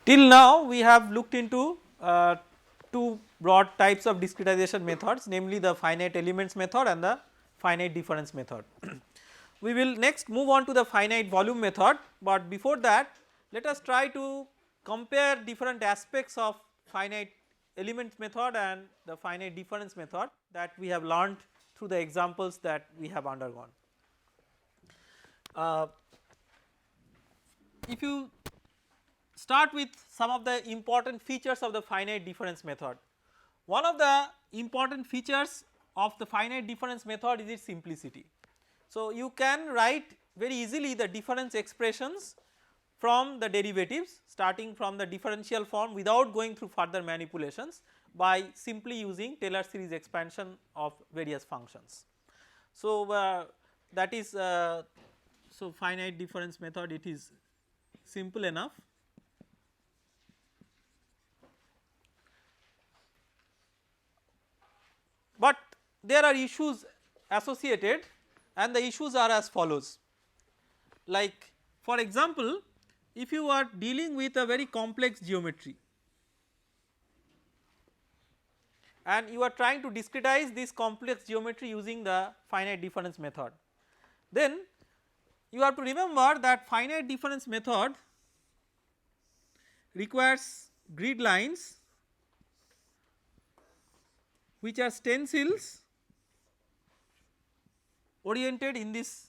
Till now we have looked into two broad types of discretization methods, namely the finite elements method and the finite difference method. We will next move on to the finite volume method, but before that let us try to compare different aspects of finite elements method and the finite difference method that we have learned through the examples that we have undergone. Uh, if you start with some of the important features of the finite difference method. One of the important features of the finite difference method is its simplicity. So, you can write very easily the difference expressions from the derivatives starting from the differential form without going through further manipulations by simply using Taylor series expansion of various functions. So, that is so finite difference method, it is simple enough. But there are issues associated and the issues are as follows. Like for example, if you are dealing with a very complex geometry and you are trying to discretize this complex geometry using the finite difference method, then you have to remember that finite difference method requires grid lines which are stencils oriented in this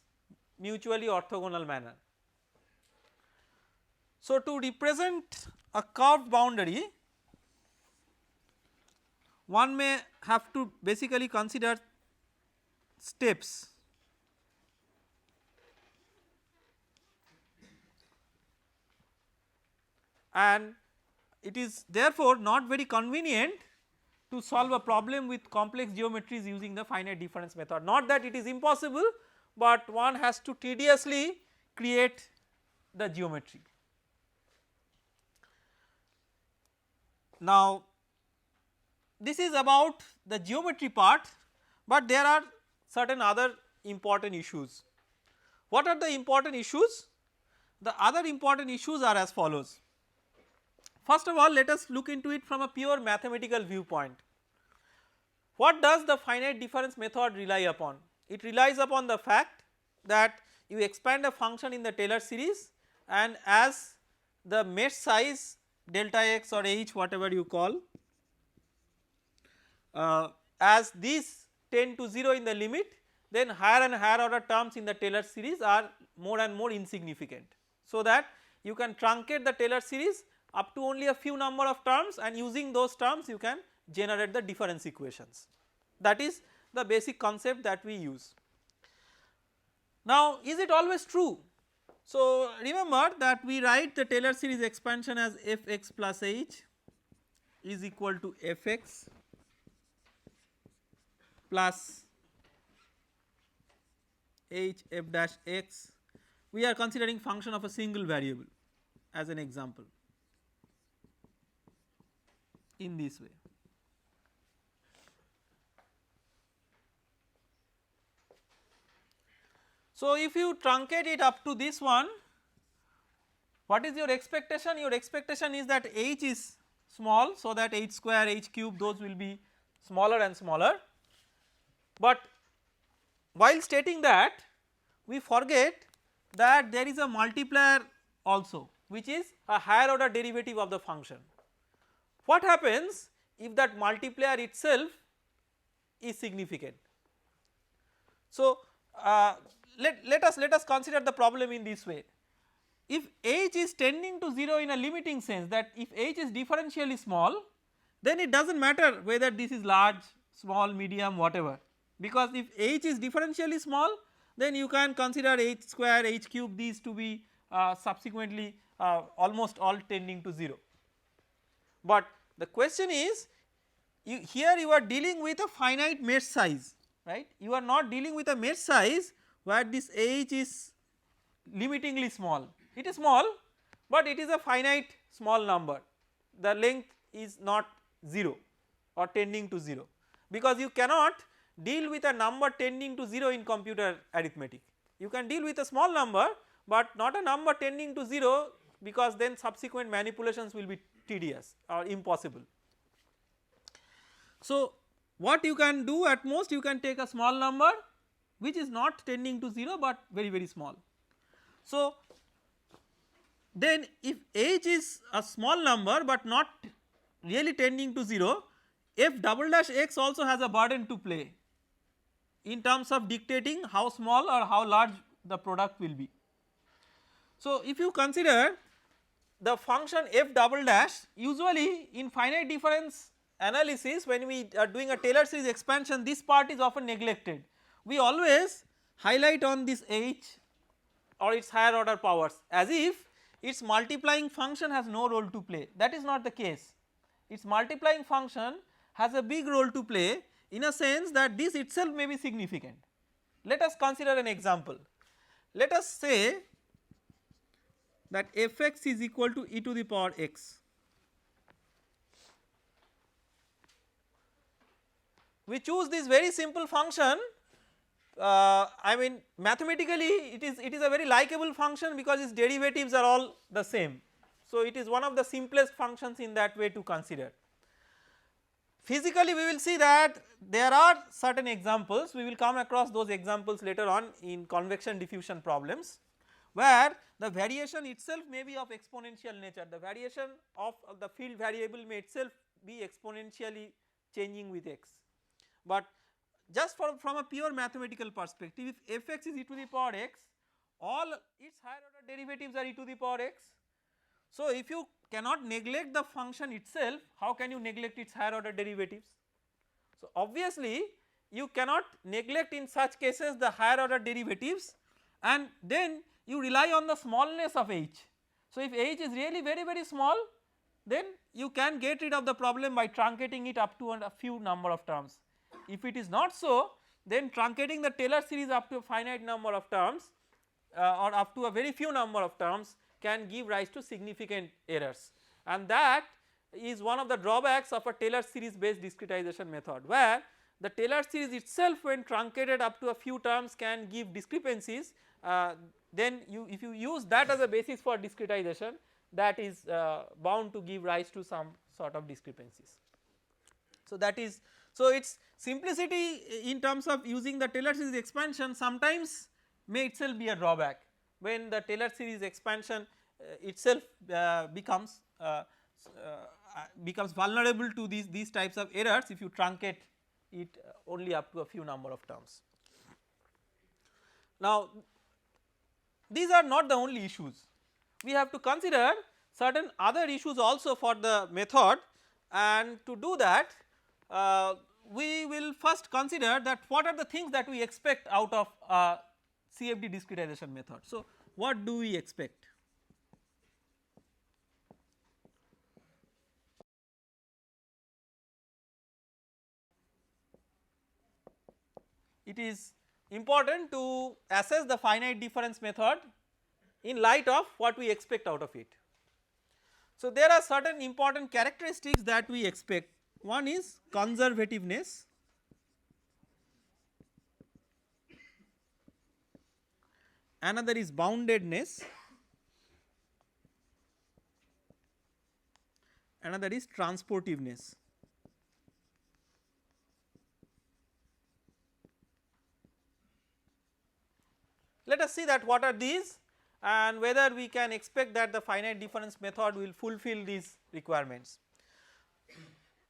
mutually orthogonal manner. So, to represent a curved boundary, one may have to basically consider steps. And it is therefore not very convenient to solve a problem with complex geometries using the finite difference method. Not that it is impossible, but one has to tediously create the geometry. Now, this is about the geometry part, but there are certain other important issues. What are the important issues? The other important issues are as follows. First of all, let us look into it from a pure mathematical viewpoint. What does the finite difference method rely upon? It relies upon the fact that you expand a function in the Taylor series, and as the mesh size delta x or h whatever you call, as these tend to 0 in the limit, then higher and higher order terms in the Taylor series are more and more insignificant. So that you can truncate the Taylor series up to only a few number of terms, and using those terms you can generate the difference equations. That is the basic concept that we use. Now, is it always true? So, remember that we write the Taylor series expansion as fx plus h is equal to fx plus h f dash x. We are considering function of a single variable as an example in this way. So, if you truncate it up to this one, what is your expectation? Your expectation is that h is small, so that h square, h cube, those will be smaller and smaller. But while stating that, we forget that there is a multiplier also, which is a higher order derivative of the function. What happens if that multiplier itself is significant? So, let us consider the problem in this way. If h is tending to 0 in a limiting sense, that if h is differentially small, then it does not matter whether this is large, small, medium, whatever, because if h is differentially small, then you can consider h square, h cube, these to be subsequently almost all tending to 0. But the question is, here you are dealing with a finite mesh size, right? You are not dealing with a mesh size where this h is limitingly small. It is small, but it is a finite small number. The length is not 0 or tending to 0, because you cannot deal with a number tending to 0 in computer arithmetic. You can deal with a small number, but not a number tending to 0, because then subsequent manipulations will be tedious or impossible. So what you can do at most, you can take a small number which is not tending to 0 but very small. So then if h is a small number but not really tending to 0, f double dash x also has a burden to play in terms of dictating how small or how large the product will be. So if you consider the function f double dash, usually in finite difference analysis when we are doing a Taylor series expansion, this part is often neglected. We always highlight on this h or its higher order powers as if its multiplying function has no role to play. That is not the case. Its multiplying function has a big role to play in a sense that this itself may be significant. Let us consider an example. Let us say that f(x) is equal to e to the power x. We choose this very simple function. I mean mathematically it is a very likable function because its derivatives are all the same. So it is one of the simplest functions in that way to consider. Physically we will see that there are certain examples, we will come across those examples later on in convection diffusion problems, where the variation itself may be of exponential nature. The variation of the field variable may itself be exponentially changing with x. But just from a pure mathematical perspective, if f(x) is e to the power x, all its higher order derivatives are e to the power x. So if you cannot neglect the function itself, how can you neglect its higher order derivatives? So obviously you cannot neglect in such cases the higher order derivatives, and then you rely on the smallness of h. So if h is really very small, then you can get rid of the problem by truncating it up to a few number of terms. If it is not so, then truncating the Taylor series up to a finite number of terms or up to a very few number of terms can give rise to significant errors, and that is one of the drawbacks of a Taylor series based discretization method, where the Taylor series itself when truncated up to a few terms can give discrepancies. Then if you use that as a basis for discretization, that is bound to give rise to some sort of discrepancies. So that is, so its simplicity in terms of using the Taylor series expansion sometimes may itself be a drawback when the Taylor series expansion itself becomes vulnerable to these types of errors if you truncate it only up to a few number of terms. Now these are not the only issues, we have to consider certain other issues also for the method, and to do that we will first consider that what are the things that we expect out of a CFD discretization method. So what do we expect? It is important to assess the finite difference method in light of what we expect out of it. So there are certain important characteristics that we expect. One is conservativeness, another is boundedness, another is transportiveness. Let us see that what are these and whether we can expect that the finite difference method will fulfill these requirements.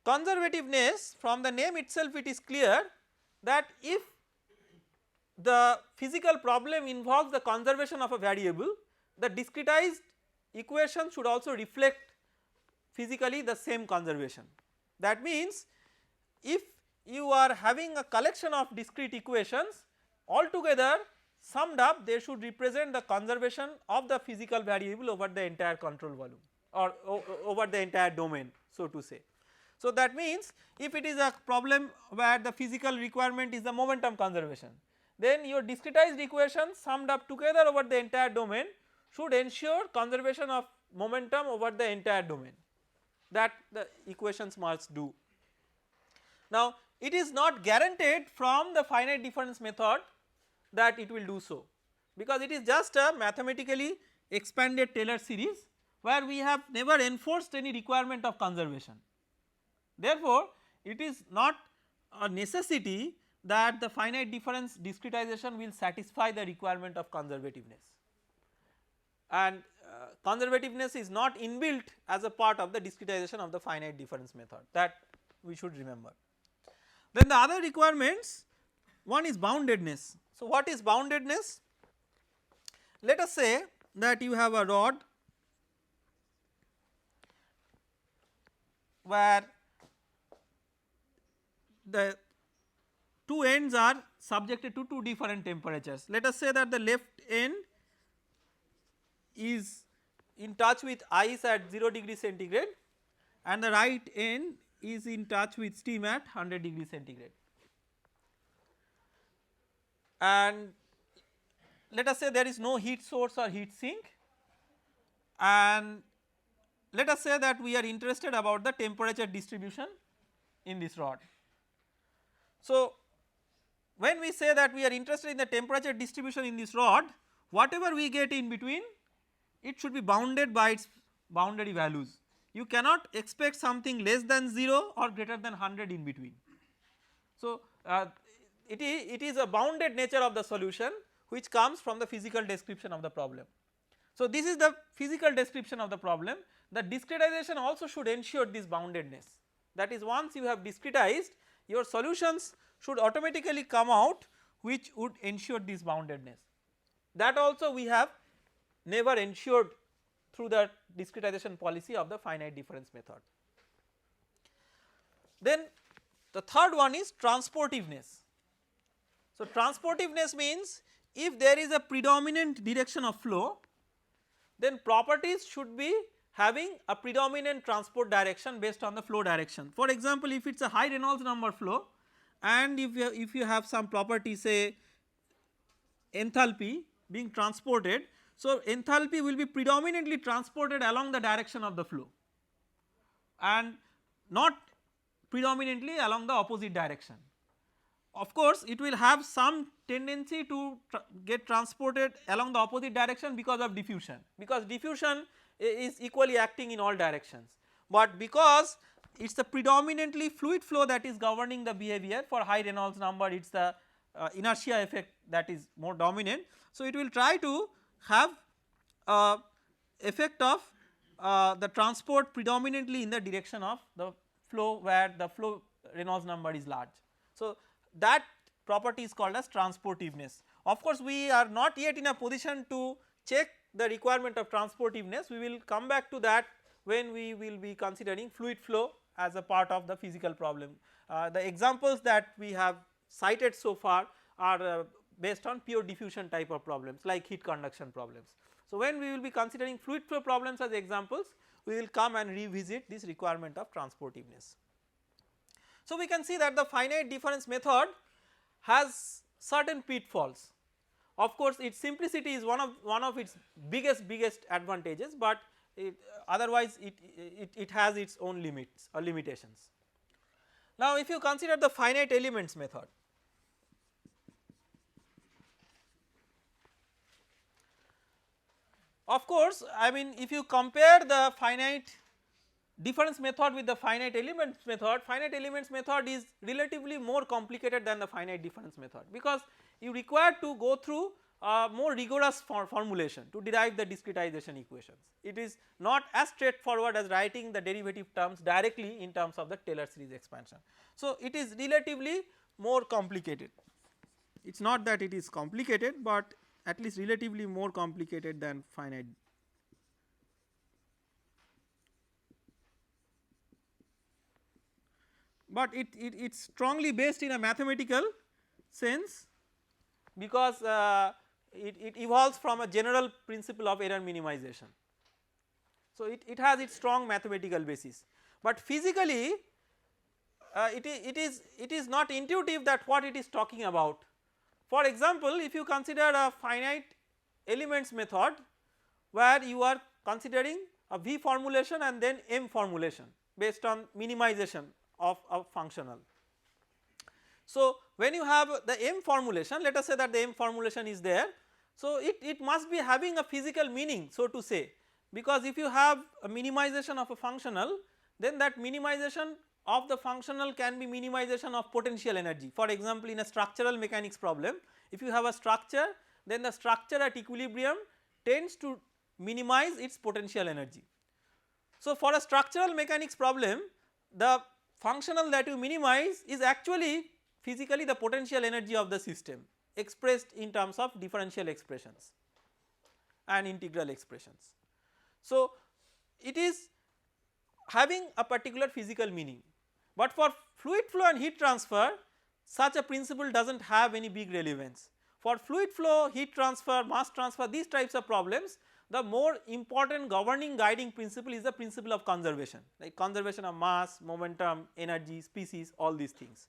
Conservativeness, from the name itself it is clear that if the physical problem involves the conservation of a variable, the discretized equation should also reflect physically the same conservation. That means if you are having a collection of discrete equations, altogether summed up they should represent the conservation of the physical variable over the entire control volume or over the entire domain, so to say. So that means if it is a problem where the physical requirement is the momentum conservation, then your discretized equations summed up together over the entire domain should ensure conservation of momentum over the entire domain, that the equations must do. Now it is not guaranteed from the finite difference method that it will do so, because it is just a mathematically expanded Taylor series, where we have never enforced any requirement of conservation. Therefore, it is not a necessity that the finite difference discretization will satisfy the requirement of conservativeness, and conservativeness is not inbuilt as a part of the discretization of the finite difference method, that we should remember. Then the other requirements, one is boundedness. So, what is boundedness? Let us say that you have a rod where the two ends are subjected to two different temperatures. Let us say that the left end is in touch with ice at 0 degree centigrade and the right end is in touch with steam at 100 degree centigrade. And let us say there is no heat source or heat sink, and let us say that we are interested about the temperature distribution in this rod. So, when we say that we are interested in the temperature distribution in this rod, whatever we get in between, it should be bounded by its boundary values. You cannot expect something less than 0 or greater than 100 in between. So, it is a bounded nature of the solution which comes from the physical description of the problem. So, this is the physical description of the problem. The discretization also should ensure this boundedness, that is, once you have discretized, your solutions should automatically come out which would ensure this boundedness. That also we have never ensured through the discretization policy of the finite difference method. Then the third one is transportiveness. So, transportiveness means if there is a predominant direction of flow, then properties should be having a predominant transport direction based on the flow direction. For example, if it is a high Reynolds number flow and if you have some property, say enthalpy being transported, so enthalpy will be predominantly transported along the direction of the flow and not predominantly along the opposite direction. Of course, it will have some tendency to get transported along the opposite direction because of diffusion, because diffusion is equally acting in all directions, but because it is the predominantly fluid flow that is governing the behavior. For high Reynolds number, it is the inertia effect that is more dominant. So, it will try to have effect of the transport predominantly in the direction of the flow where the flow Reynolds number is large. So, that property is called as transportiveness. Of course, we are not yet in a position to check the requirement of transportiveness. We will come back to that when we will be considering fluid flow as a part of the physical problem. The examples that we have cited so far are based on pure diffusion type of problems like heat conduction problems. So, when we will be considering fluid flow problems as examples, we will come and revisit this requirement of transportiveness. So, we can see that the finite difference method has certain pitfalls. Of course, its simplicity is one of its biggest advantages, but otherwise it has its own limits or limitations. Now, if you consider the finite elements method, of course, I mean if you compare the finite difference method with the finite elements method is relatively more complicated than the finite difference method, because you require to go through a more rigorous formulation to derive the discretization equations. It is not as straightforward as writing the derivative terms directly in terms of the Taylor series expansion. So, it is relatively more complicated. It is not that it is complicated, but at least relatively more complicated than finite. But it is strongly based in a mathematical sense, because it evolves from a general principle of error minimization. So, it has its strong mathematical basis, but physically it is not intuitive that what it is talking about. For example, if you consider a finite elements method where you are considering a V formulation and then M formulation based on minimization of a functional. So, when you have the M formulation, let us say that the M formulation is there. So, it must be having a physical meaning, so to say, because if you have a minimization of a functional, then that minimization of the functional can be minimization of potential energy. For example, in a structural mechanics problem, if you have a structure, then the structure at equilibrium tends to minimize its potential energy. So, for a structural mechanics problem, the functional that you minimize is actually physically the potential energy of the system expressed in terms of differential expressions and integral expressions. So, it is having a particular physical meaning, but for fluid flow and heat transfer such a principle does not have any big relevance. For fluid flow, heat transfer, mass transfer, these types of problems, the more important governing guiding principle is the principle of conservation, like conservation of mass, momentum, energy, species, all these things.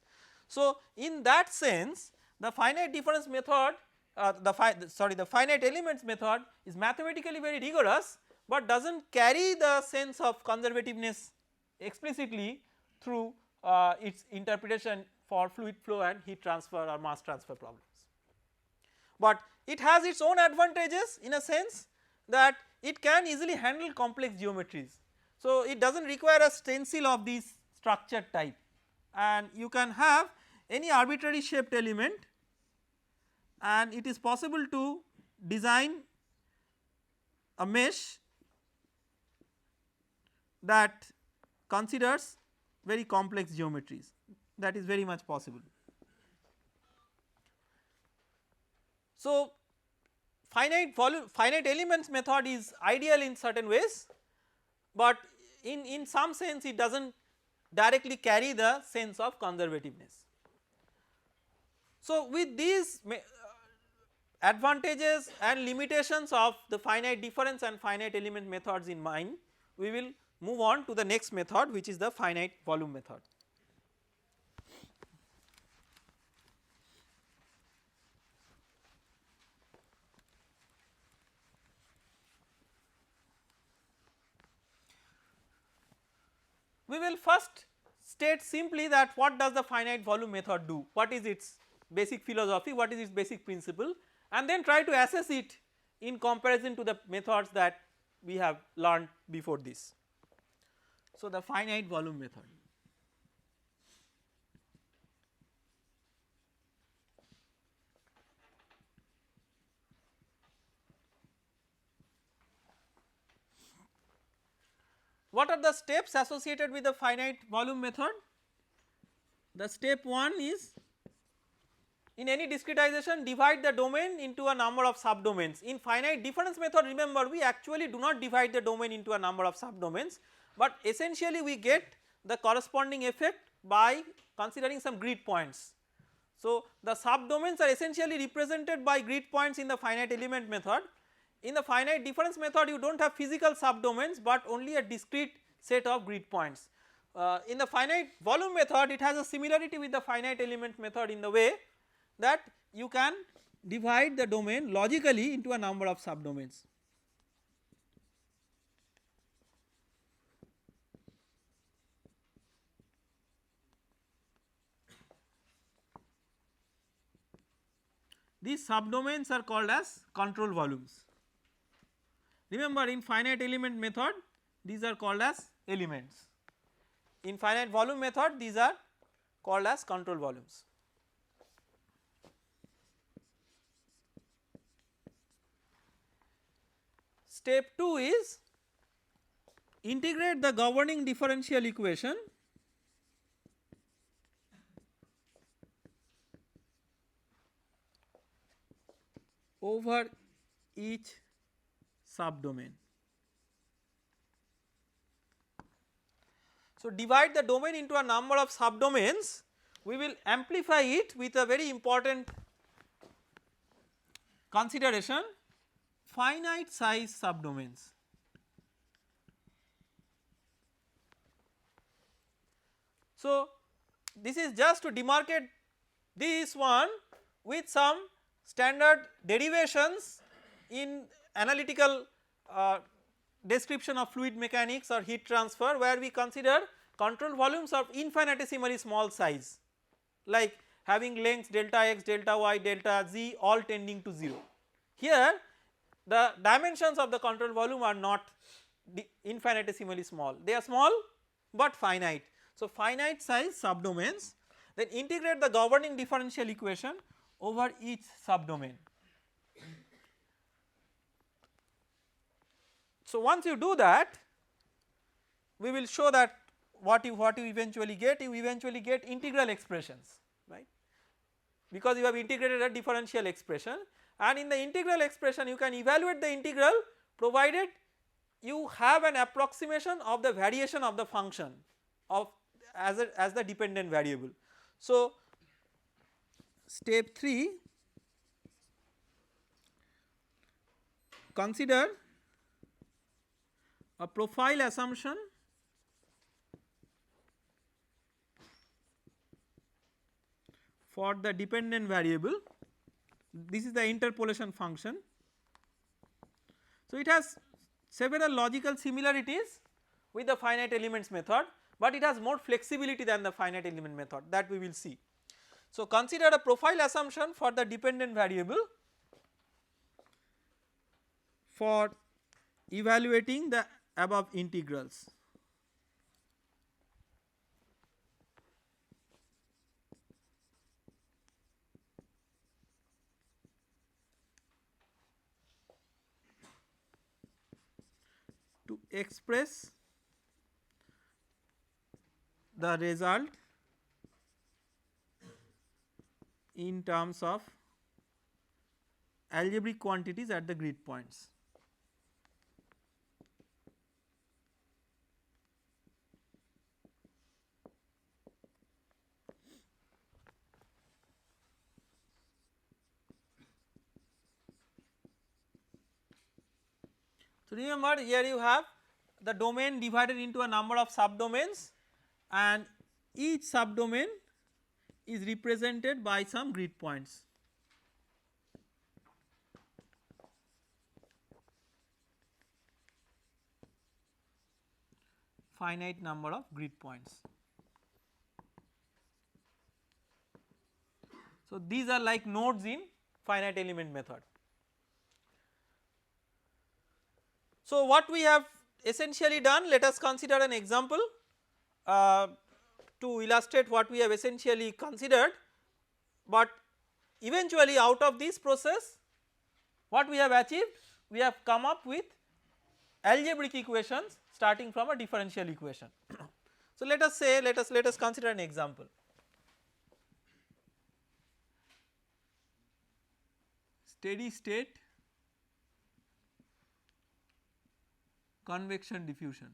So, in that sense the finite difference method, the finite elements method is mathematically very rigorous, but does not carry the sense of conservativeness explicitly through its interpretation for fluid flow and heat transfer or mass transfer problems. But it has its own advantages in a sense that it can easily handle complex geometries. So, it does not require a stencil of this structure type, and you can have any arbitrary shaped element, and it is possible to design a mesh that considers very complex geometries, that is very much possible. So, finite elements method is ideal in certain ways, but in some sense it does not directly carry the sense of conservativeness. So, with these advantages and limitations of the finite difference and finite element methods in mind, we will move on to the next method, which is the finite volume method. We will first state simply that what does the finite volume method do, what is its basic philosophy, what is its basic principle, and then try to assess it in comparison to the methods that we have learned before this. So, the finite volume method. What are the steps associated with the finite volume method? The step 1 is, in any discretization, divide the domain into a number of subdomains. In finite difference method, remember, we actually do not divide the domain into a number of subdomains, but essentially we get the corresponding effect by considering some grid points. So, the subdomains are essentially represented by grid points in the finite element method. In the finite difference method, you do not have physical subdomains, but only a discrete set of grid points. In the finite volume method, it has a similarity with the finite element method in the way that you can divide the domain logically into a number of subdomains. These subdomains are called as control volumes. Remember, in finite element method these are called as elements, in finite volume method these are called as control volumes. Step 2 is integrate the governing differential equation over each subdomain. So, divide the domain into a number of subdomains, we will amplify it with a very important consideration, finite size subdomains. So, this is just to demarcate this one with some standard derivations in analytical description of fluid mechanics or heat transfer, where we consider control volumes of infinitesimally small size, like having lengths delta x, delta y, delta z all tending to 0. Here the dimensions of the control volume are not infinitesimally small, they are small but finite. So, finite size subdomains, then integrate the governing differential equation over each subdomain. So, once you do that, we will show that what you eventually get, you eventually get integral expressions, right, because you have integrated a differential expression, and in the integral expression you can evaluate the integral provided you have an approximation of the variation of the function of as the dependent variable. So, step 3, consider a profile assumption for the dependent variable. This is the interpolation function. So, it has several logical similarities with the finite elements method, but it has more flexibility than the finite element method, that we will see. So, consider a profile assumption for the dependent variable for evaluating the above integrals. To express the result in terms of algebraic quantities at the grid points. So, remember here you have the domain divided into a number of subdomains, and each subdomain is represented by some grid points. Finite number of grid points. So, these are like nodes in finite element method. So, what we have essentially done, let us consider an example to illustrate what we have essentially considered, but eventually out of this process what we have achieved, we have come up with algebraic equations starting from a differential equation. So, let us say let us consider an example. Steady state convection diffusion.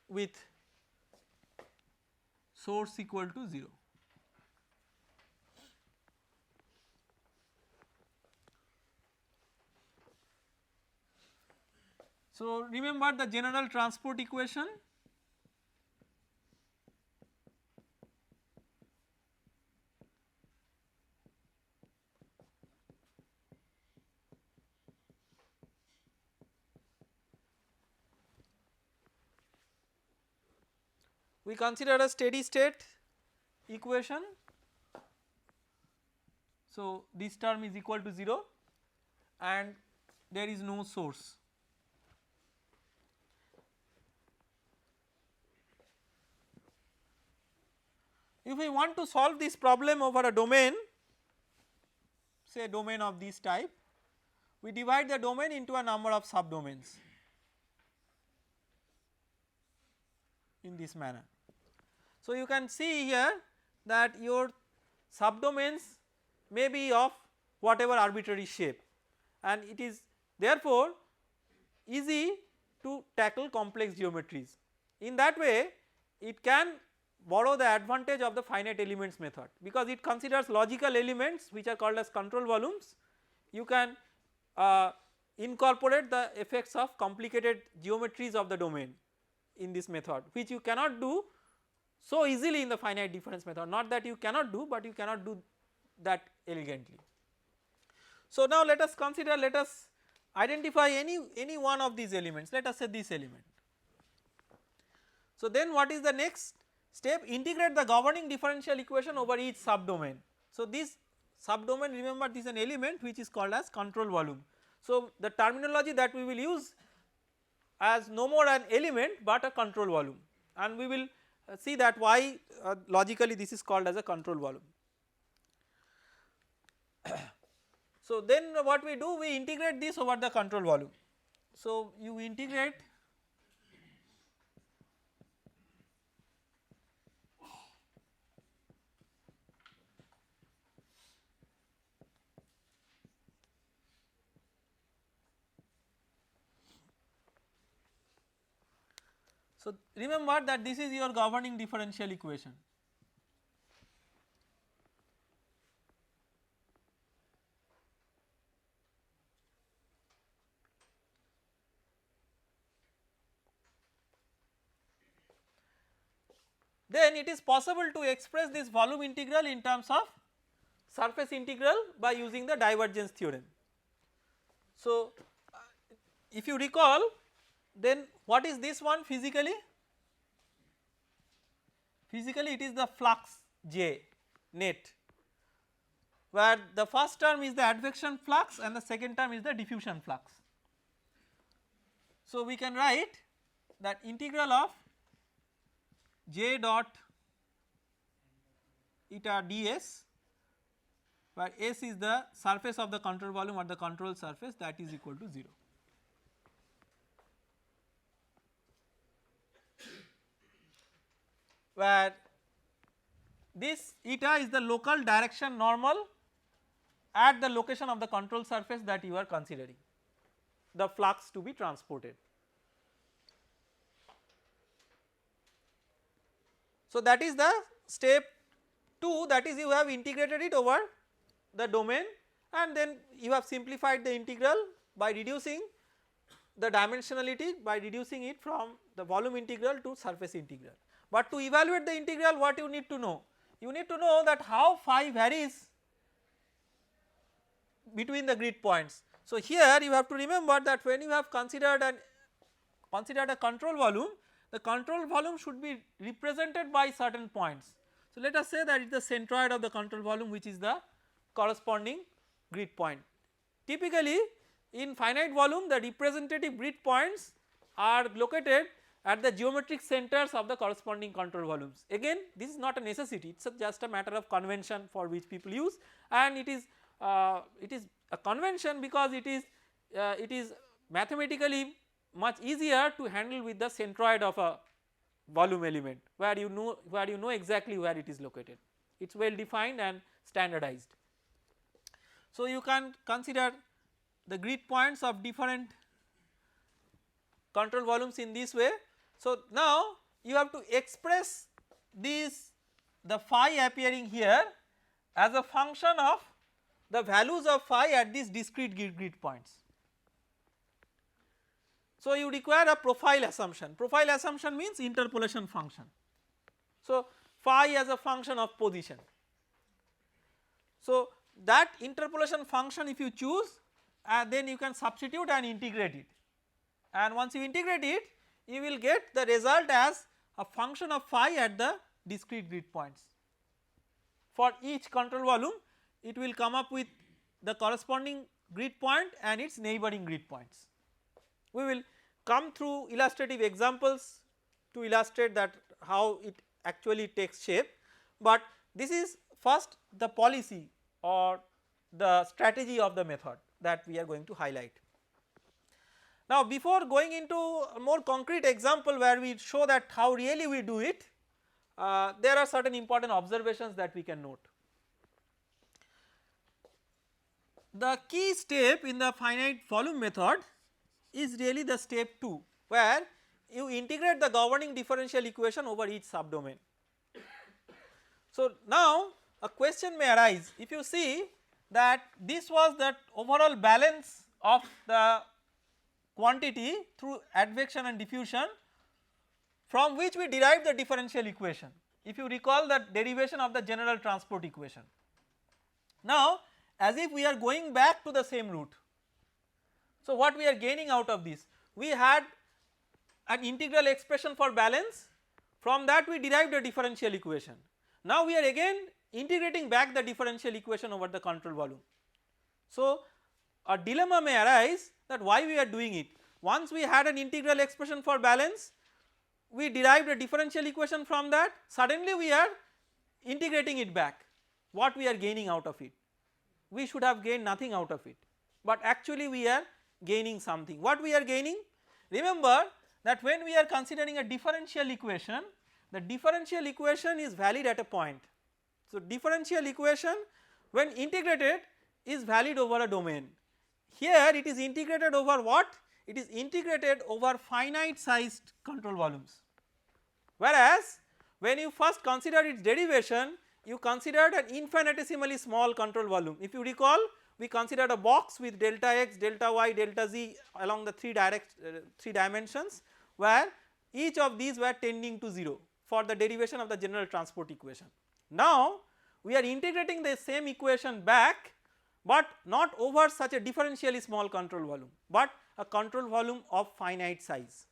With source equal to 0. So, remember the general transport equation. We consider a steady state equation. So, this term is equal to 0 and there is no source. If we want to solve this problem over a domain, say domain of this type, we divide the domain into a number of subdomains in this manner. So, you can see here that your subdomains may be of whatever arbitrary shape, and it is therefore easy to tackle complex geometries. In that way it can borrow the advantage of the finite elements method, because it considers logical elements which are called as control volumes. You can incorporate the effects of complicated geometries of the domain in this method, which you cannot do so easily in the finite difference method. Not that you cannot do, but you cannot do that elegantly. So, now let us consider, let us identify any one of these elements, let us say this element. So then what is the next step? Integrate the governing differential equation over each subdomain. So this subdomain, remember, this is an element which is called as control volume. So the terminology that we will use as no more an element but a control volume, and we will see that why logically this is called as a control volume. So then what we do, we integrate this over the control volume. So you integrate so remember that this is your governing differential equation. Then it is possible to express this volume integral in terms of surface integral by using the divergence theorem. So if you recall, then what is this one physically? Physically it is the flux J net, where the first term is the advection flux and the second term is the diffusion flux. So we can write that integral of J dot eta ds, where S is the surface of the control volume or the control surface, that is equal to 0. Where this eta is the local direction normal at the location of the control surface that you are considering the flux to be transported. So that is the step 2, that is you have integrated it over the domain and then you have simplified the integral by reducing the dimensionality, by reducing it from the volume integral to surface integral. But to evaluate the integral, what you need to know? You need to know that how phi varies between the grid points. So here you have to remember that when you have considered a control volume, the control volume should be represented by certain points. So let us say that it is the centroid of the control volume which is the corresponding grid point. Typically in finite volume the representative grid points are located at the geometric centers of the corresponding control volumes. Again, this is not a necessity, it is just a matter of convention for which people use, and it is a convention because it is mathematically much easier to handle with the centroid of a volume element where you know exactly where it is located. It is well defined and standardized. So you can consider the grid points of different control volumes in this way. So now you have to express the phi appearing here as a function of the values of phi at these discrete grid points. So you require a profile assumption. Profile assumption means interpolation function. So phi as a function of position. So that interpolation function if you choose, then you can substitute and integrate it, and once you integrate it you will get the result as a function of phi at the discrete grid points. For each control volume it will come up with the corresponding grid point and its neighboring grid points. We will come through illustrative examples to illustrate that how it actually takes shape, but this is first the policy or the strategy of the method that we are going to highlight. Now before going into a more concrete example where we show that how really we do it, there are certain important observations that we can note. The key step in the finite volume method is really the step 2, where you integrate the governing differential equation over each subdomain. So now a question may arise, if you see that this was that overall balance of the quantity through advection and diffusion from which we derive the differential equation, if you recall that derivation of the general transport equation. Now as if we are going back to the same route. So what we are gaining out of this? We had an integral expression for balance from that we derived a differential equation. Now we are again integrating back the differential equation over the control volume. So a dilemma may arise that why we are doing it. Once we had an integral expression for balance, we derived a differential equation from that, suddenly we are integrating it back. What we are gaining out of it? We should have gained nothing out of it, but actually we are gaining something. What we are gaining? Remember that when we are considering a differential equation, the differential equation is valid at a point. So differential equation when integrated is valid over a domain. Here it is integrated over what? It is integrated over finite sized control volumes, whereas when you first consider its derivation, you considered an infinitesimally small control volume. If you recall, we considered a box with delta x, delta y, delta z along the three dimensions, where each of these were tending to 0 for the derivation of the general transport equation. Now we are integrating the same equation back, but not over such a differentially small control volume, but a control volume of finite size.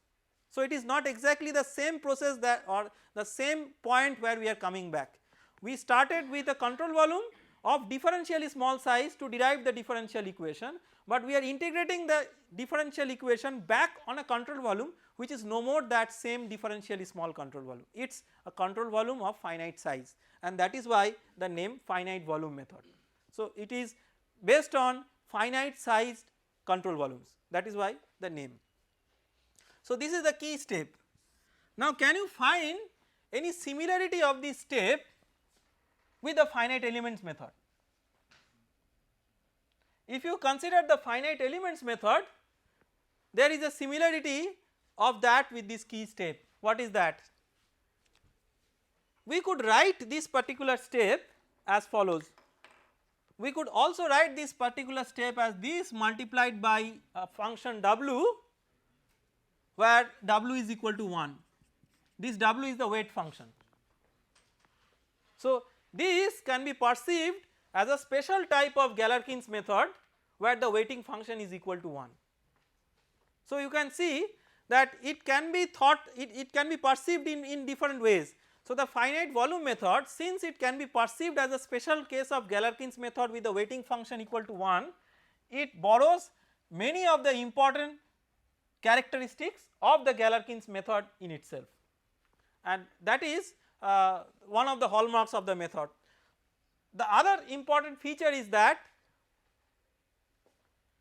So it is not exactly the same process that or the same point where we are coming back. We started with a control volume of differentially small size to derive the differential equation, but we are integrating the differential equation back on a control volume which is no more that same differentially small control volume. It is a control volume of finite size, and that is why the name finite volume method. So it is based on finite sized control volumes, that is why the name. So this is the key step. Now can you find any similarity of this step with the finite elements method? If you consider the finite elements method, there is a similarity of that with this key step. What is that? We could write this particular step as follows. We could also write this particular step as this multiplied by a function w, where w is equal to 1. This w is the weight function. So this can be perceived as a special type of Galerkin's method where the weighting function is equal to 1. So you can see that it can be thought, it can be perceived in different ways. So the finite volume method, since it can be perceived as a special case of Galerkin's method with the weighting function equal to 1, it borrows many of the important characteristics of the Galerkin's method in itself, and that is one of the hallmarks of the method. The other important feature is that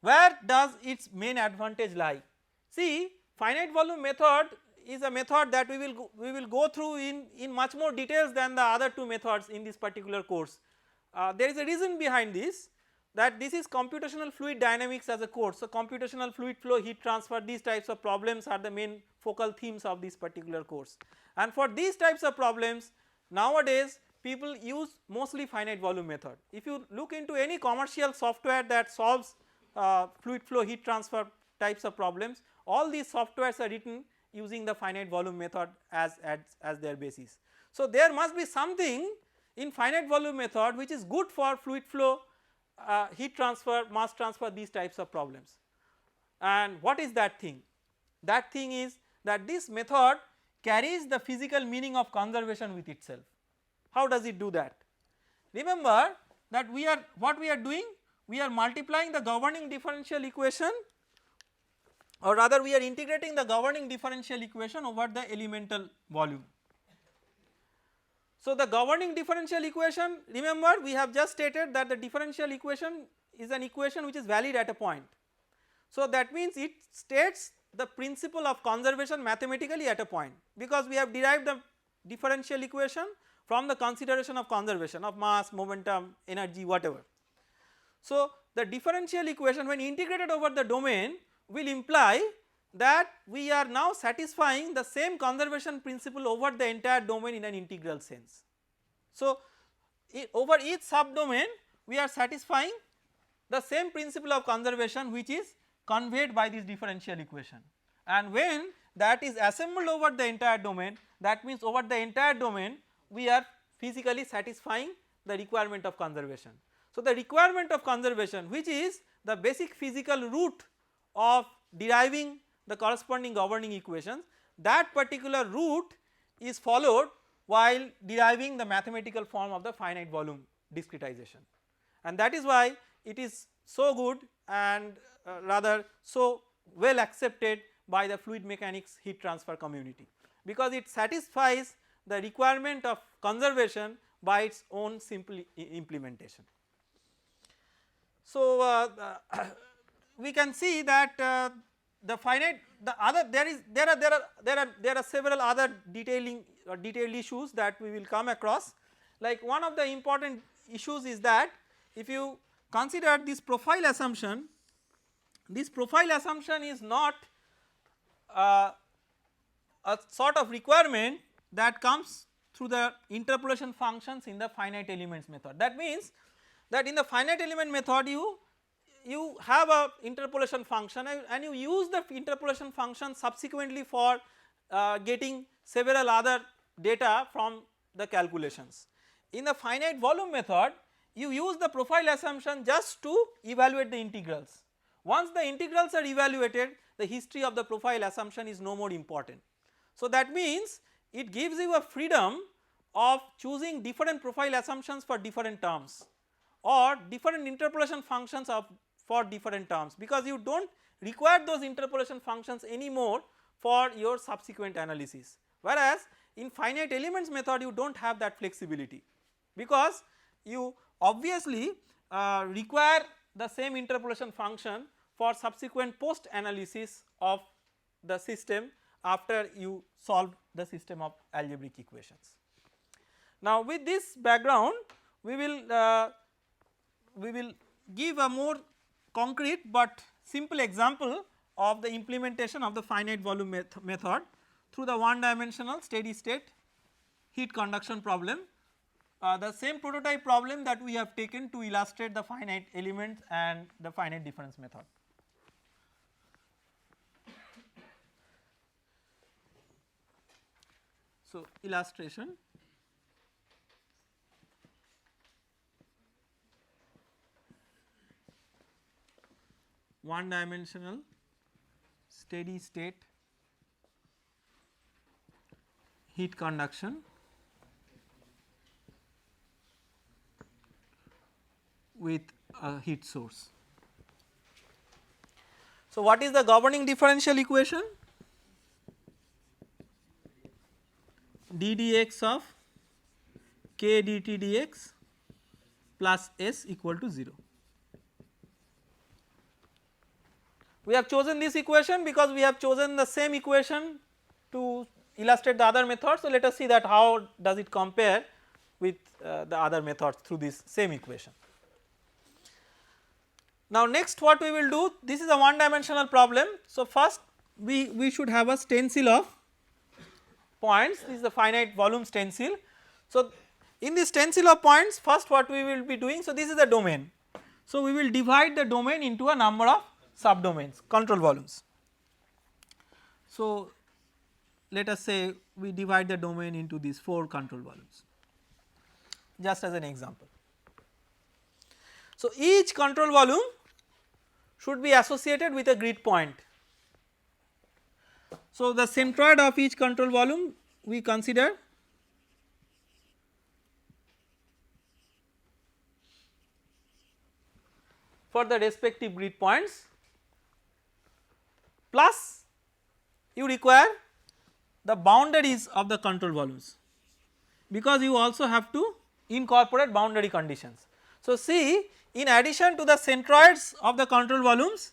where does its main advantage lie? See, finite volume method is a method that we will go through in much more details than the other two methods in this particular course. There is a reason behind this, that this is computational fluid dynamics as a course. So computational fluid flow, heat transfer, these types of problems are the main focal themes of this particular course, and for these types of problems nowadays people use mostly finite volume method. If you look into any commercial software that solves fluid flow heat transfer types of problems, all these softwares are written using the finite volume method as their basis. So there must be something in finite volume method which is good for fluid flow, heat transfer, mass transfer, these types of problems. And what is that thing? That thing is that this method carries the physical meaning of conservation with itself. How does it do that? Remember that what we are doing, we are multiplying the governing differential equation, or rather we are integrating the governing differential equation over the elemental volume. So the governing differential equation, remember we have just stated that the differential equation is an equation which is valid at a point. So that means it states the principle of conservation mathematically at a point, because we have derived the differential equation from the consideration of conservation of mass, momentum, energy, whatever. So the differential equation when integrated over the domain will imply that we are now satisfying the same conservation principle over the entire domain in an integral sense. So over each subdomain we are satisfying the same principle of conservation which is conveyed by this differential equation, and when that is assembled over the entire domain, that means over the entire domain we are physically satisfying the requirement of conservation. So the requirement of conservation, which is the basic physical root of deriving the corresponding governing equations, that particular root is followed while deriving the mathematical form of the finite volume discretization, and that is why it is so good and rather so well accepted by the fluid mechanics heat transfer community, because it satisfies the requirement of conservation by its own simple implementation. So, we can see that the finite the other there are several other detailed issues that we will come across. Like one of the important issues is that if you consider this profile assumption is not a sort of requirement that comes through the interpolation functions in the finite elements method. That means that in the finite element method you have a interpolation function and you use the interpolation function subsequently for getting several other data from the calculations. In the finite volume method you use the profile assumption just to evaluate the integrals. Once the integrals are evaluated, the history of the profile assumption is no more important. So that means it gives you a freedom of choosing different profile assumptions for different terms or different interpolation functions for different terms, because you do not require those interpolation functions anymore for your subsequent analysis, whereas in finite elements method you do not have that flexibility, because you obviously require the same interpolation function for subsequent post analysis of the system after you solve the system of algebraic equations. Now with this background we will give a more concrete but simple example of the implementation of the finite volume method through the one dimensional steady state heat conduction problem, the same prototype problem that we have taken to illustrate the finite elements and the finite difference method. So illustration, one dimensional steady state heat conduction with a heat source. So what is the governing differential equation? d dx of k dt dx plus s equal to 0. We have chosen this equation because we have chosen the same equation to illustrate the other method. So let us see that how does it compare with the other methods through this same equation. Now next what we will do, this is a one dimensional problem. So first we should have a stencil of points, this is the finite volume stencil. So in this stencil of points first what we will be doing, so this is the domain. So we will divide the domain into a number of subdomains, control volumes. So let us say we divide the domain into these 4 control volumes just as an example. So each control volume should be associated with a grid point. So the centroid of each control volume we consider for the respective grid points, plus you require the boundaries of the control volumes, because you also have to incorporate boundary conditions. So see, in addition to the centroids of the control volumes,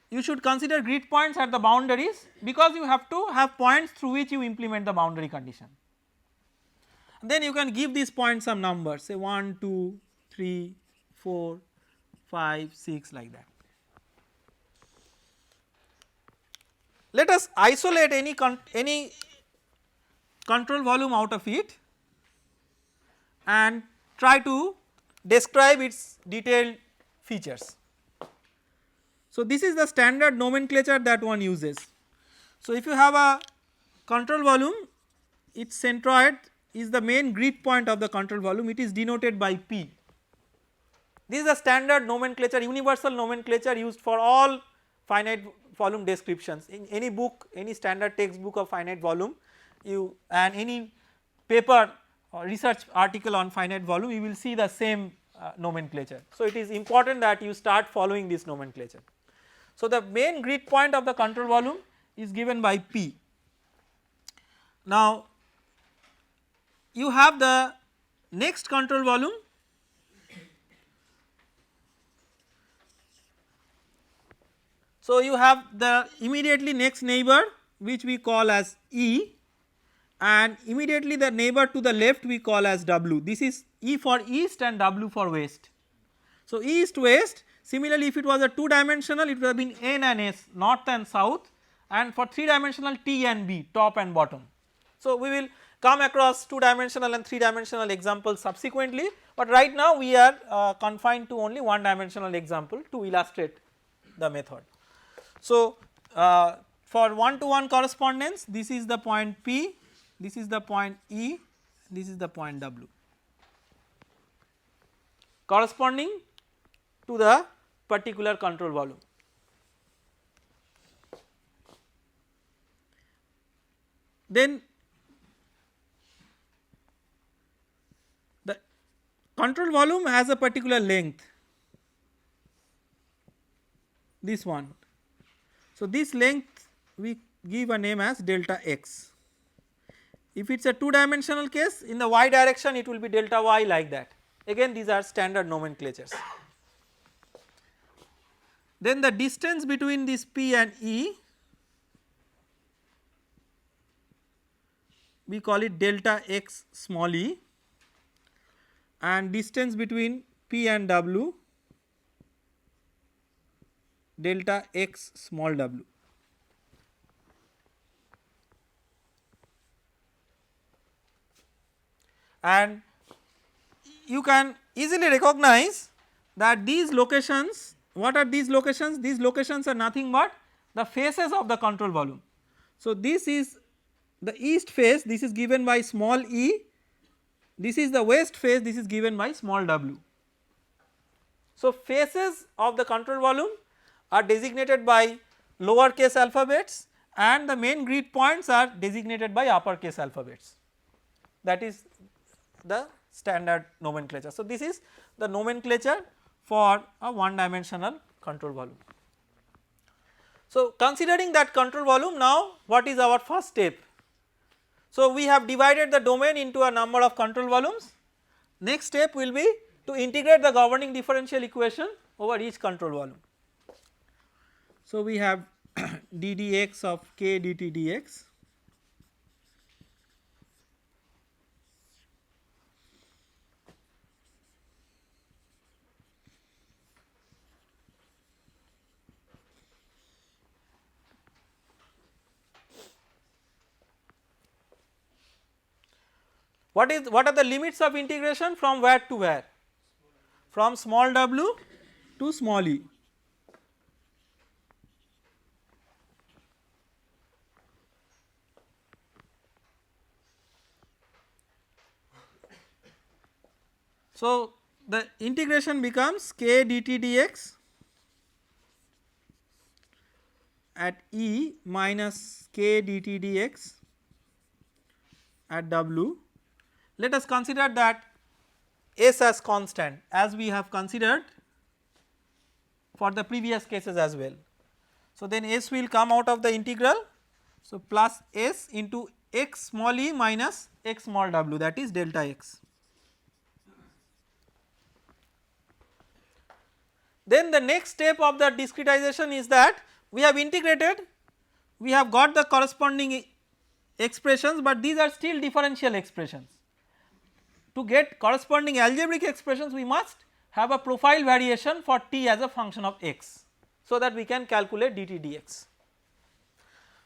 you should consider grid points at the boundaries, because you have to have points through which you implement the boundary condition. Then you can give these points some numbers, say 1, 2, 3, 4, 5, 6 like that. Let us isolate any control volume out of it and try to describe its detailed features. So this is the standard nomenclature that one uses. So if you have a control volume, its centroid is the main grid point of the control volume, it is denoted by P. This is a standard nomenclature, universal nomenclature used for all finite volume descriptions. In any book, any standard textbook of finite volume, you and any paper or research article on finite volume you will see the same nomenclature. So it is important that you start following this nomenclature. So the main grid point of the control volume is given by P. Now you have the next control volume, so you have the immediately next neighbor which we call as E, and immediately the neighbor to the left we call as W. This is E for east and W for west. So east west, similarly if it was a 2 dimensional it would have been N and S, north and south, and for 3 dimensional T and B, top and bottom. So we will come across 2 dimensional and 3 dimensional examples subsequently, but right now we are confined to only 1 dimensional example to illustrate the method. So for 1 to 1 correspondence, this is the point P, this is the point E, this is the point W, corresponding to the particular control volume. Then the control volume has a particular length, this one. So this length we give a name as delta x. If it is a 2 dimensional case, in the y direction it will be delta y, like that. Again these are standard nomenclatures. Then the distance between this P and E, we call it delta x small e, and distance between P and W, delta x small w. And you can easily recognize that these locations, what are these locations? These locations are nothing but the faces of the control volume. So this is the east face, this is given by small e, this is the west face, this is given by small w. So faces of the control volume are designated by lower case alphabets and the main grid points are designated by upper case alphabets, that is the standard nomenclature. So this is the nomenclature for a 1 dimensional control volume. So considering that control volume, now what is our first step? So we have divided the domain into a number of control volumes. Next step will be to integrate the governing differential equation over each control volume. So we have d dx of k dt dx, what are the limits of integration from where to where? From small w to small e. So the integration becomes k dt dx at E minus k dt dx at W. Let us consider that S as constant, as we have considered for the previous cases as well. So then S will come out of the integral, so plus S into x small e minus x small w, that is delta x. Then the next step of the discretization is that we have integrated, we have got the corresponding expressions, but these are still differential expressions. To get corresponding algebraic expressions, we must have a profile variation for t as a function of x, so that we can calculate dt dx.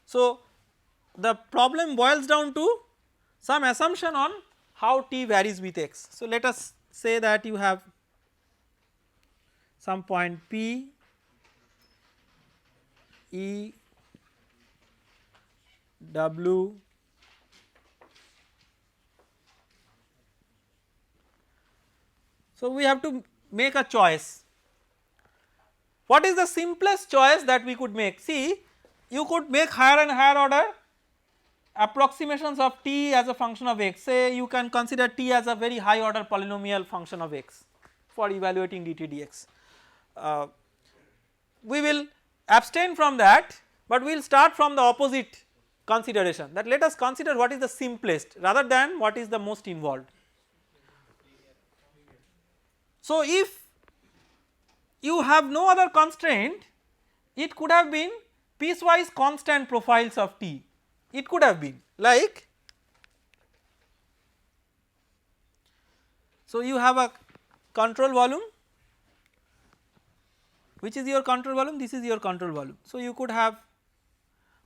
So the problem boils down to some assumption on how t varies with x. So let us say that you have some point P, E, W, so we have to make a choice. What is the simplest choice that we could make? See, you could make higher and higher order approximations of t as a function of x, say you can consider t as a very high order polynomial function of x for evaluating dt dx. We will abstain from that, but we will start from the opposite consideration, that let us consider what is the simplest rather than what is the most involved. So if you have no other constraint, it could have been piecewise constant profiles of t, it could have been like, so you have a control volume, which is your control volume, this is your control volume. So you could have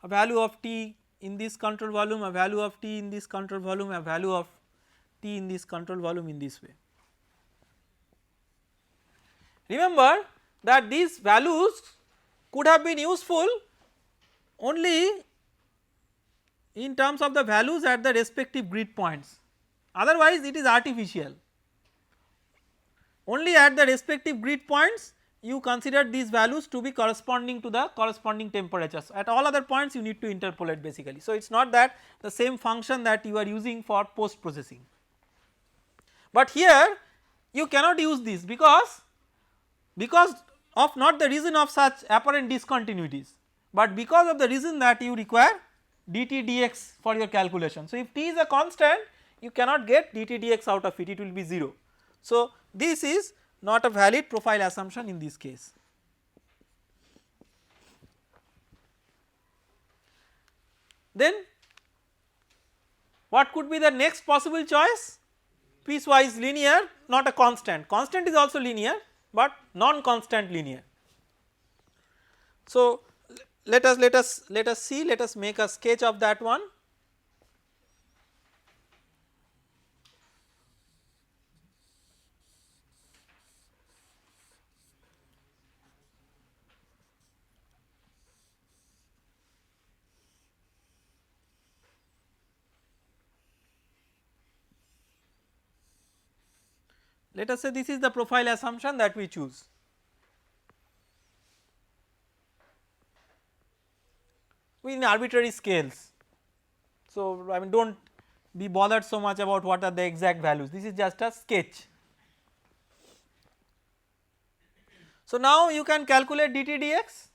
a value of t in this control volume, a value of t in this control volume, a value of t in this control volume in this way. Remember that these values could have been useful only in terms of the values at the respective grid points, otherwise it is artificial. Only at the respective grid points you consider these values to be corresponding to the corresponding temperatures, at all other points you need to interpolate basically. So it is not that the same function that you are using for post processing, but here you cannot use this because of not the reason of such apparent discontinuities, but because of the reason that you require dt dx for your calculation. So if t is a constant, you cannot get dt dx out of it, it will be 0. So this is not a valid profile assumption in this case. Then what could be the next possible choice? Piecewise linear, not a constant, constant is also linear but non-constant linear. So let us see, let us make a sketch of that one. Let us say this is the profile assumption that we choose. In arbitrary scales. So I mean, do not be bothered so much about what are the exact values, this is just a sketch. So now you can calculate dt dx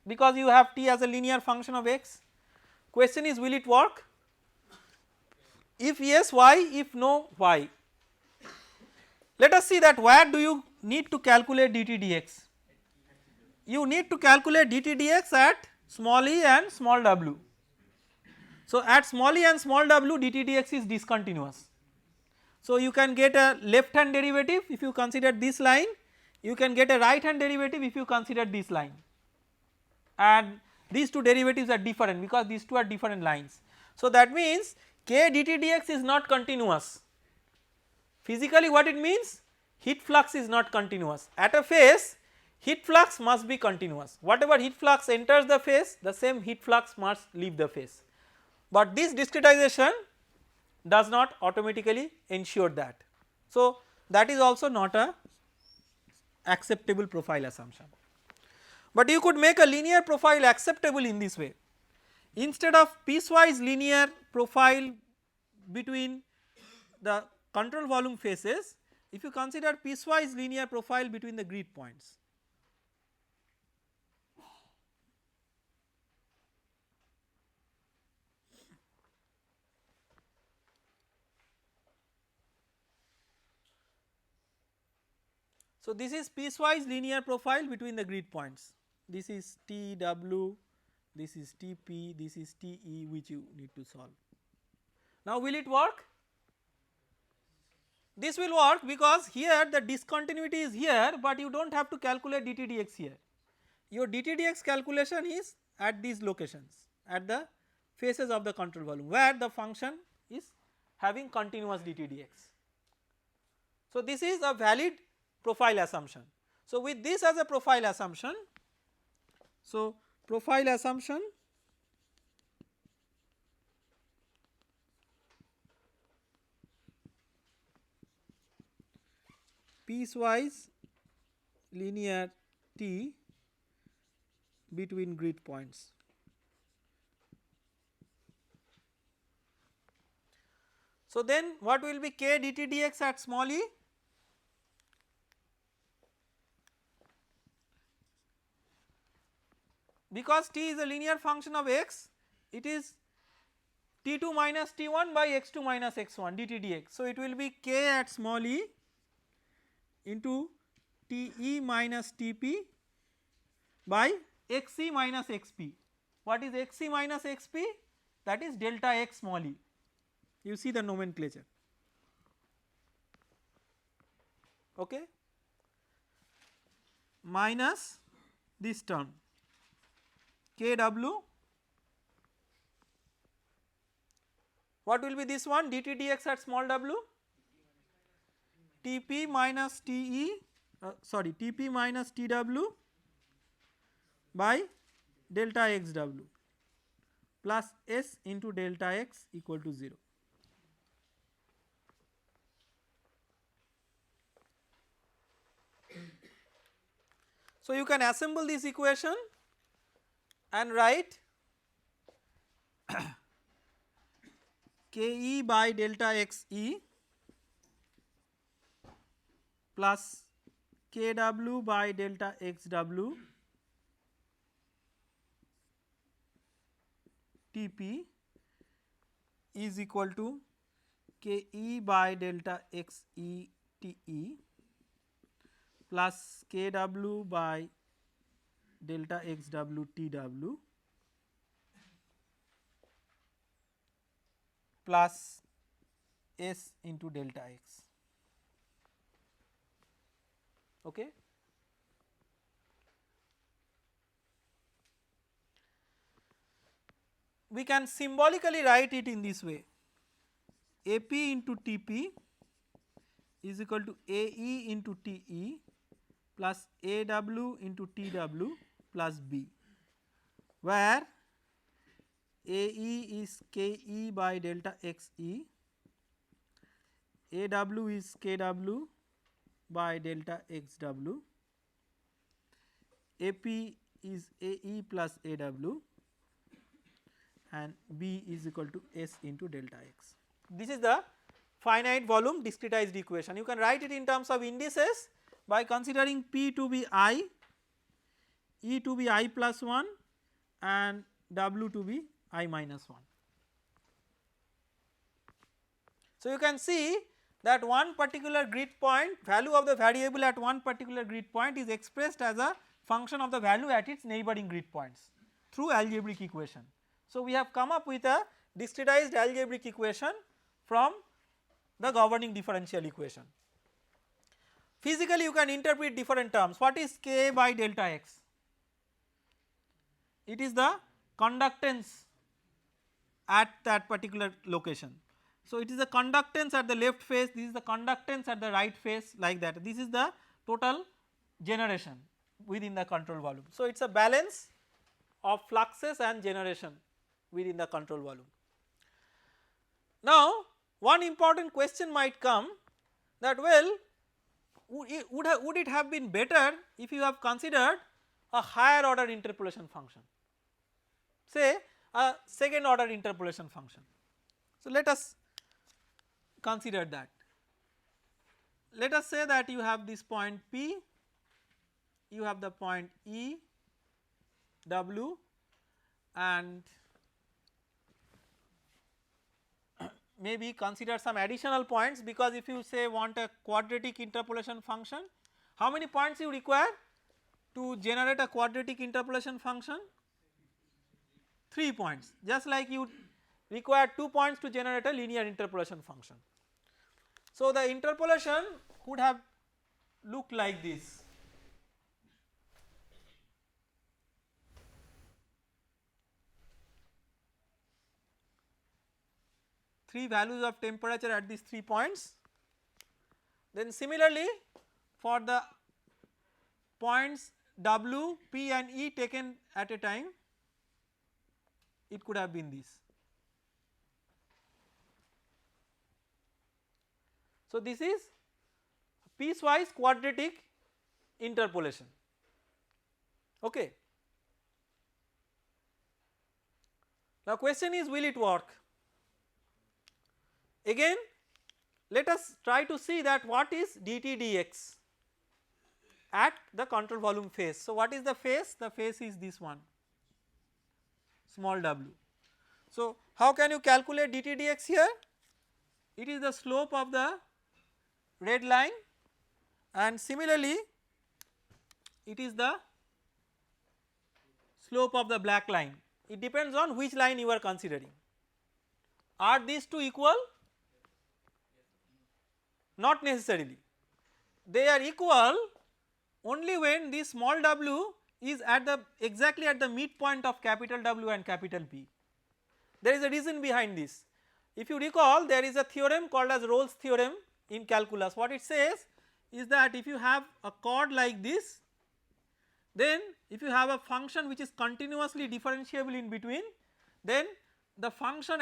because you have t as a linear function of x. Question is, will it work? If yes, why? If no, why? Let us see that where do you need to calculate dt dx. You need to calculate dt dx at small e and small w. So at small e and small w dt dx is discontinuous. So you can get a left hand derivative if you consider this line, you can get a right hand derivative if you consider this line, and these two derivatives are different because these two are different lines. So that means k dt dx is not continuous. Physically what it means? Heat flux is not continuous. At a phase heat flux must be continuous, whatever heat flux enters the phase, the same heat flux must leave the phase, but this discretization does not automatically ensure that. So that is also not a acceptable profile assumption, but you could make a linear profile acceptable in this way. Instead of piecewise linear profile between the control volume phases, if you consider piecewise linear profile between the grid points. So this is piecewise linear profile between the grid points, this is T W, this is T P, this is T E, which you need to solve. Now will it work? This will work because here the discontinuity is here, but you do not have to calculate dt dx here. Your dt dx calculation is at these locations, at the faces of the control volume where the function is having continuous dt dx. So this is a valid profile assumption. So with this as a profile assumption, so profile assumption piecewise linear t between grid points. So then what will be k dt dx at small e? Because t is a linear function of x, it is t2 minus t1 by x2 minus x1 dt dx. So it will be k at small e into te minus tp by xc minus xp. What is xc minus xp? That is delta x small e. You see the nomenclature, okay, minus this term kw. What will be this one? Dt dx at small w? Tp minus te, sorry, Tp minus Tw by delta xw plus S into delta x equal to 0. So you can assemble this equation and write Ke by delta xe plus Kw by delta xw Tp is equal to Ke by delta xe Te plus Kw by delta xw Tw plus S into delta x, okay. We can symbolically write it in this way: Ap into Tp is equal to Ae into Te plus Aw into Tw plus B, where Ae is Ke by delta xe, Aw is Kw by delta xw, Ap is Ae plus Aw, and B is equal to S into delta x. This is the finite volume discretized equation. You can write it in terms of indices by considering P to be I, E to be I plus 1 and W to be I minus 1. So you can see that one particular grid point, value of the variable at one particular grid point is expressed as a function of the value at its neighboring grid points through algebraic equation. So we have come up with a discretized algebraic equation from the governing differential equation. Physically you can interpret different terms. What is K by delta x? It is the conductance at that particular location. So it is the conductance at the left face, this is the conductance at the right face, like that. This is the total generation within the control volume. So it is a balance of fluxes and generation within the control volume. Now one important question might come that, well, would it have been better if you have considered a higher order interpolation function, say a second order interpolation function. So let us consider that. Let us say that you have this point P, you have the point E, W, and maybe consider some additional points, because if you say want a quadratic interpolation function, how many points you require to generate a quadratic interpolation function? 3 points, just like you require 2 points to generate a linear interpolation function. So the interpolation would have looked like this. Three values of temperature at these 3 points. Then similarly for the points W, P and E taken at a time, it could have been this. So this is piecewise quadratic interpolation, okay. Now question is, will it work? Again let us try to see that what is dt dx at the control volume phase. So what is the phase? The phase is this one, small w. So how can you calculate dt dx here? It is the slope of the red line, and similarly it is the slope of the black line. It depends on which line you are considering. Are these two equal? Not necessarily. They are equal only when this small w is at the exactly at the midpoint of capital W and capital P. There is a reason behind this. If you recall, there is a theorem called as Rolle's theorem in calculus. What it says is that if you have a chord like this, then if you have a function which is continuously differentiable in between, then the function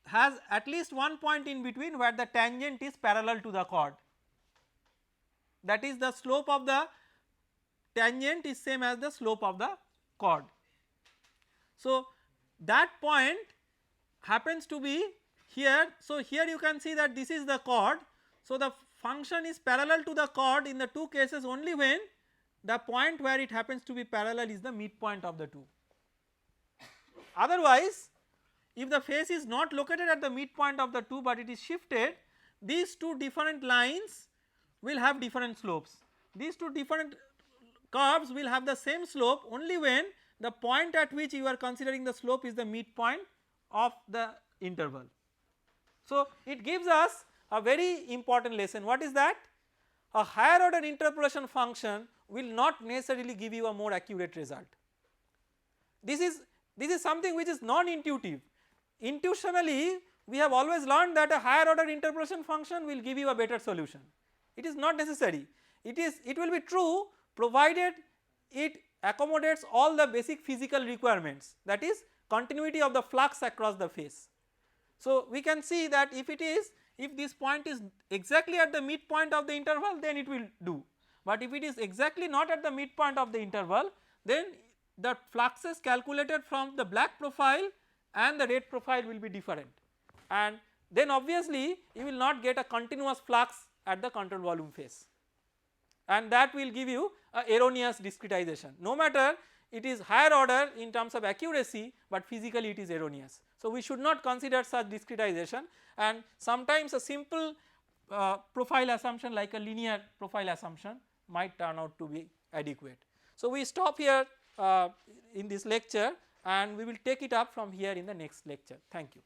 has at least one point in between where the tangent is parallel to the chord, that is the slope of the tangent is same as the slope of the chord. So that point happens to be here. So here you can see that this is the chord. So the function is parallel to the chord in the two cases only when the point where it happens to be parallel is the midpoint of the two. Otherwise, if the phase is not located at the midpoint of the two but it is shifted, these two different lines will have different slopes. These two different curves will have the same slope only when the point at which you are considering the slope is the midpoint of the interval. So it gives us a very important lesson. What is that? A higher order interpolation function will not necessarily give you a more accurate result. This is something which is non-intuitive. Intuitionally we have always learned that a higher order interpolation function will give you a better solution. It is not necessary. It will be true provided it accommodates all the basic physical requirements, that is continuity of the flux across the phase. So we can see that if this point is exactly at the midpoint of the interval, then it will do, but if it is exactly not at the midpoint of the interval, then the fluxes calculated from the black profile and the red profile will be different, and then obviously you will not get a continuous flux at the control volume phase, and that will give you a erroneous discretization, no matter it is higher order in terms of accuracy, but physically it is erroneous. So we should not consider such discretization, and sometimes a simple profile assumption like a linear profile assumption might turn out to be adequate. So we stop here in this lecture, and we will take it up from here in the next lecture. Thank you.